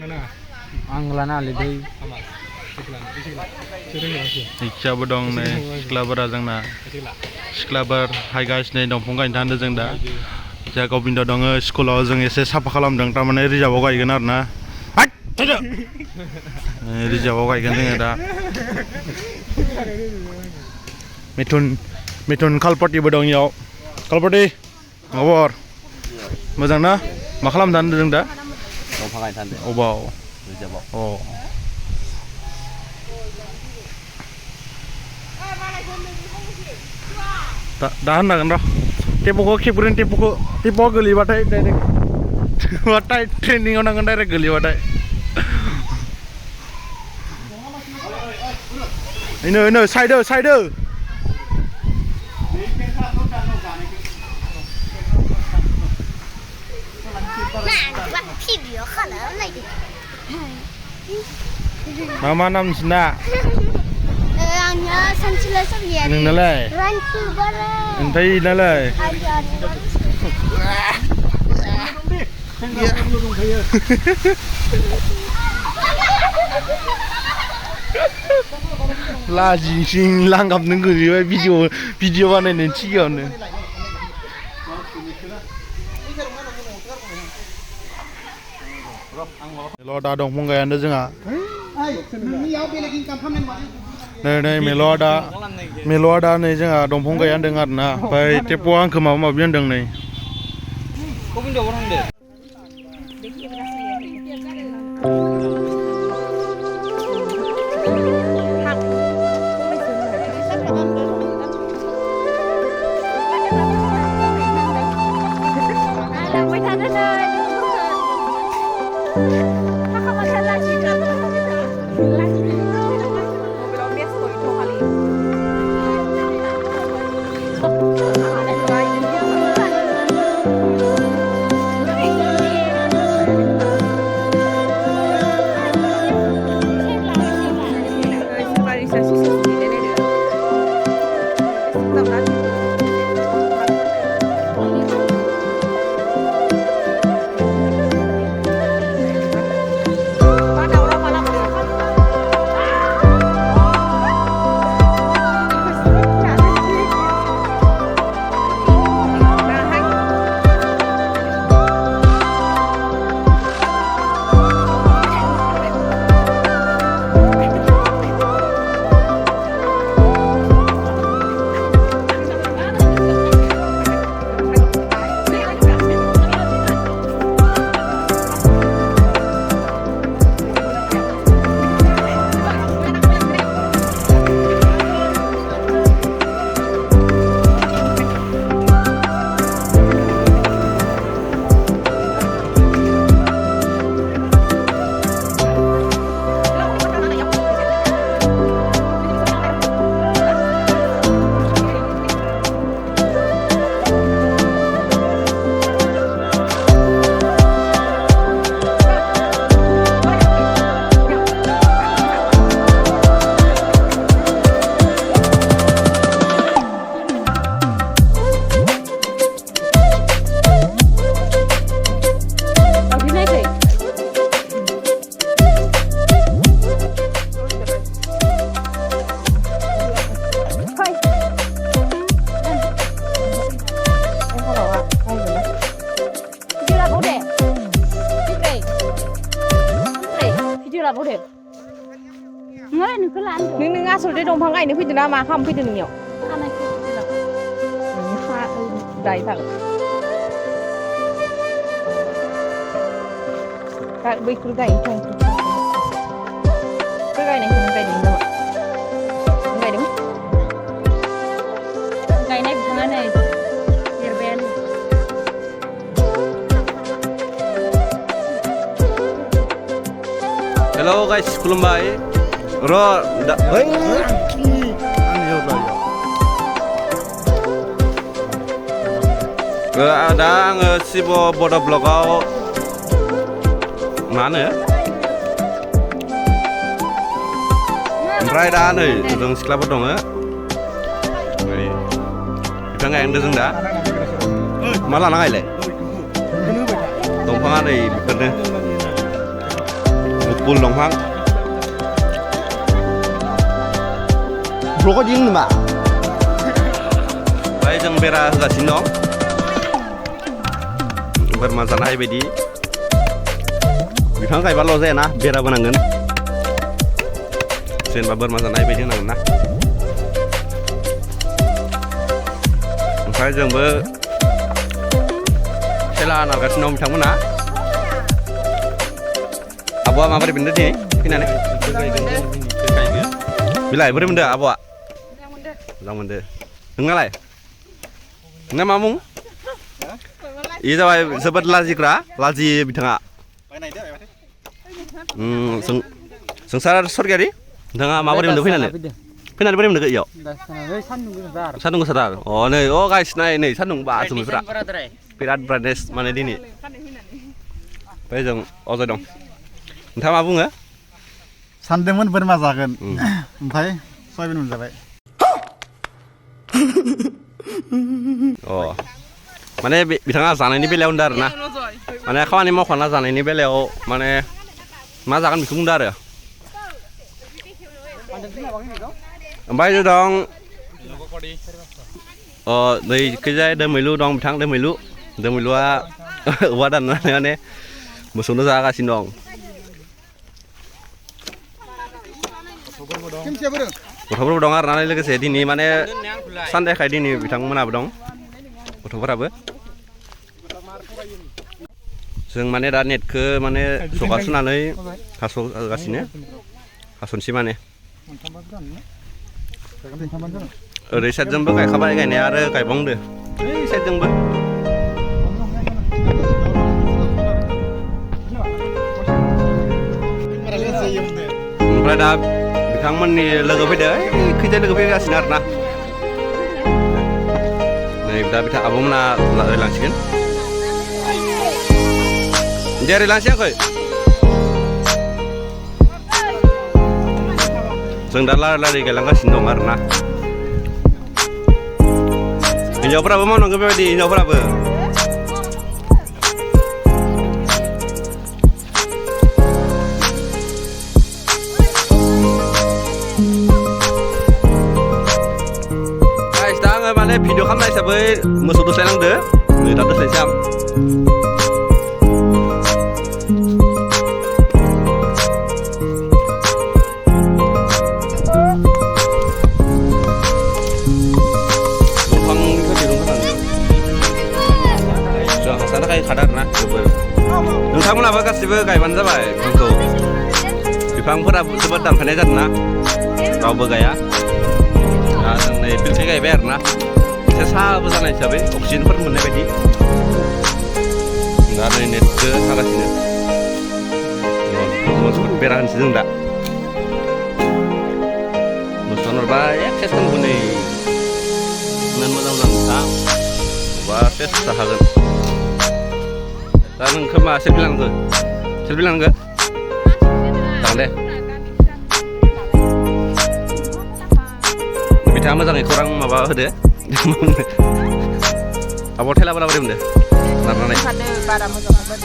आं लाना लिदै इच्छाबो दं नै सिख्लाफोरा जोंना सिख्लाफोर हायगासिनो दंफां गायनो थांदों जों दा जा गबिन्द दङ स्कुलाव जों एसे साफा खालामदों थारमाने रिजार्भआव गायगोन आरो ना रिजार्भआव गायगोन जोङो दा मिथुन खालपाटिबो दं इयाव खालपाटि खबर मोजां ना मा खालामनो थांदों जों दा दंफां गायनो थांदों अबाव रिजार्भआव अ दा होननांगोन र' टेम्प'खौ खेबग्रोन टेम्प'आ गोलैबाथाय डाइरेक्ट ट्रेनिङाव नांगोन डाइरेक्ट गोलैबाथाय इनो साइडो मा नाम नोंसिना आंनिया सानसेला सबियारि नोंनालाय रानसु बारा ओमफ्राय इनालाय लाजिंसिं लांगाबनो गोलैबाय भिडिअ बानायनायनि सिगाङावनो मेल' दा दंफां गायानो जोंहा नै मेल'आ दा नै जोंहा दंफां गाया होनदों आरो ना ओमफ्राय टेम्प'आ आंखौ माबा माबि होनदों नै नों आसलथे दंफां गायनो फैदों ना मा खालामनो फैदों नोंनियाव दायो थागोन बैखौ गायनो थांसै गायनायखौ गायदों नामा गायदों गायनाय बिफाङा नै देरबायानो हेलौ गाइस खुलुमबाय र' दा दा आङो शिब बड' ब्लगाव मा होनो ओमफ्राय दा नै जों सिख्लाफोर दङ बिफां गायदों जों दा मा लाना गायलाय दंफाङा नै बेफोरनो कुल दंफां ब्लकआव दिं नामा ओमफ्राय जों बेरा होगासिनो दं बोरमा जानो हायै बायदि बिफां गायबाल' जायाना बेराबो नांगोन जेनेबा बोरमा जानो हायै बायदि होनांगोन ना ओमफ्राय जोंबो खेला नारगासिनो दं बिथांमोना आब'आ माबोरै मोनदों दिनै फैनानै बिलाय बोरै मोनदों आब'आ मोजां मोनदों नोंनालाय नोंना मा मुं इयो जाबाय जोबोद लाजिग्रा लाजियो बिथाङा जोंसार सरगियारि नोंथाङा माबोरै मोनदों फैनानै बोरै मोनदों इयाव सान्दुं गोसाथार अ नै अ गाइस नै सान्दुं बा जोमैफोरा बिराद ब्राइटनेस माने दिनै ओमफ्राय जों अजय दं नोंथाङा मा बुङो सानदोंमोन बोरमा जागोन ओमफ्राय सयाबिन मोनजाबाय अ माने बिथाङा जानायनि बेलायाव होनदों आरो ना माने खामानि मावखाना जानायनि बेलायाव माने मा जागोन बेखौ बुंदों आरो ओमफ्राय जों दं अ नै खैजाय दोमैलु दं बिथां दोमैलुआ औवा दाननानै माने मोसौनो जागासिनो दं गथ'फोरबो दं आरो ना लोगोसे दिनै माने सानदेखाय दिनै बिथांमोनाबो दं गथ'फोराबो जों माने दा नेटखौ माने जगासुनानै हास'गासिनो हास'नोसै माने ओरै साइडजोंबो गायखाबाय गायनाया आरो गायबावदो ओइ साइडजोंबो ओमफ्राय दा बिथांमोननि लोगो फैदो खैजाय लोगो फैगासिनो आरो ना नै दा बिथां आब'मोना रायलांसिगोन दे रायलांसियाखै जों दा लारि गायलांगासिनो दं आरो ना हिन्जावफोराबो मावनांगौ बेबायदि हिन्जावफोराबो माने भिडिअ खालामनाय हिसाबै मोसौ दोस्लायनांदो नै दा दोस्लायनोसै आं दंफांनिफ्राय दिरुं होनांगौ जों हासार गायखादो आरो ना जोबोर नोंथांमोनाबो गासिबो गायबानो जाबाय बिफांखौ बिफांफोरा जोबोद दानफायनाय जादों ना रावबो गाया दा जों नै बिलसे गायबाय आरो ना एसे साहाबो जानाय हिसाबै अक्सिजेनफोर मोननाय बायदि दा नै नेटखौ हागासिनो मोसौफोर बेरा होनोसै जों दा मोसौ हरबाय एक्सारसाइस खालामगोन नै मोजां नोंथां बा सेस जाखागोन दा नोंखौ मा सेलफि लानांगौ जागोन दे बिथाङा मोजाङै खौरां माबा होदो आब' थेलाफोरा बोरै मोनदों नारनानै बारा मोजां मोनबाय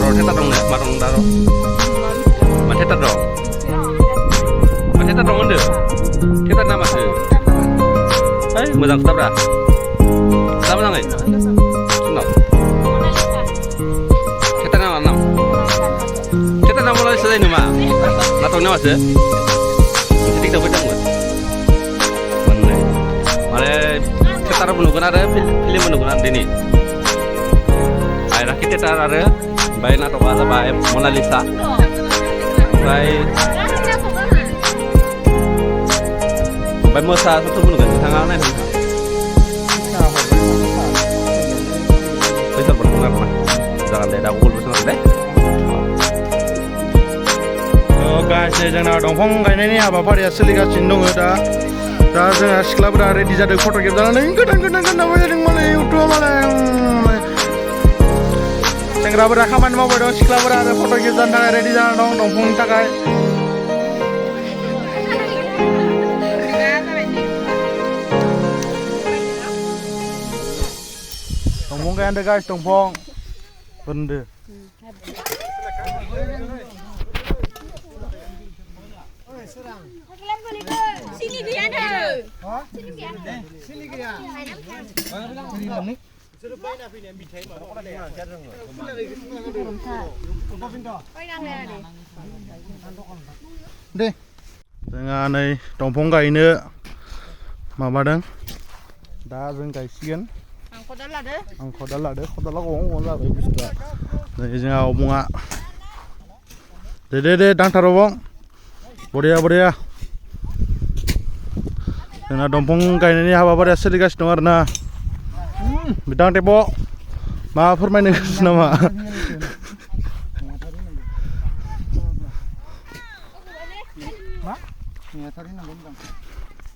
र' थेटार दंनो मा दं दा र' मा थेटार दं होनदो थेटार नामासो है मोजां खोथाब्रा दा मोजाङै सोरनाव थेटार नामा नामालाय जायो नामा नाटक नामासो मोनसे टिकटक फैदोंमोन माने थेटारबो नुगोन आरो फिल्मबो नुगोन आरो दिनै आयराखि थेटार आरो ओमफ्राय नाटकआ जाबाय मनालिसा ओमफ्राय मोसा सावथुनबो नुगोन नोंथाङा नायनो फैसाफोर दं आरो ना जागोन दे दा गुगोल पे दे गासै जोंना दंफां गायनायनि हाबाफारिया सोलिगासिनो दङ दा जोंहा सिख्लाफोरा रेडि जादों फट' खेबजानानै गोदान नामाय जादों मालाय इउटुबाव मालाय सेंग्राफोरा खामानि मावबाय दं सिख्लाफोरा आरो फट' खेबजानो थाखाय रेडि जाना दं दंफांनि थाखाय दंफां गायदों गाइस दंफां deh जोंहा नै दंफां गायनो माबादों दा जों गायसिगोन आं खदाल लादो आं खदाल लादो खदाला गं जाबाय बुस्थुआ नै जोंहा अबङा दे दांथार अबं बरिया जोंना दंफां गायनायनि हाबाफारिया सोलिगासिनो दं आरोना बिदां टेब' मा फोरमायनो गोसो नामा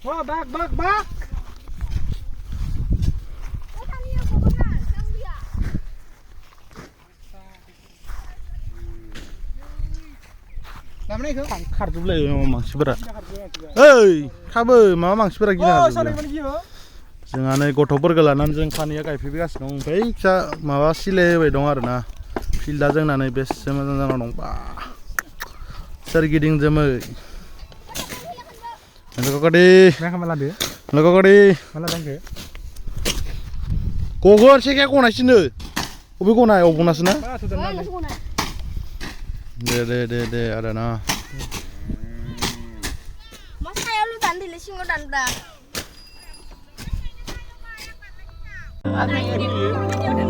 wah bak Làm này không? खारजोबलायो माबा मानसिफोरा ओइ खाबो माबा मानसिफोरा गिना हाजोबो जोंहा नै गथ'फोरखौ लानानै जों खानैया गायफैगासिनो दं ओमफ्राय फिसा माबा सिलायबाय दं आरोना फिल्डआ जोंना नै बेसे मोजां जाना दं बा सोरगिदिं जोमै लोगोकडी गगोन सेखाया गनायसिनो अबे गनाय अबनासो ना दे आरोना Mas saya lu tadi lising udah dah.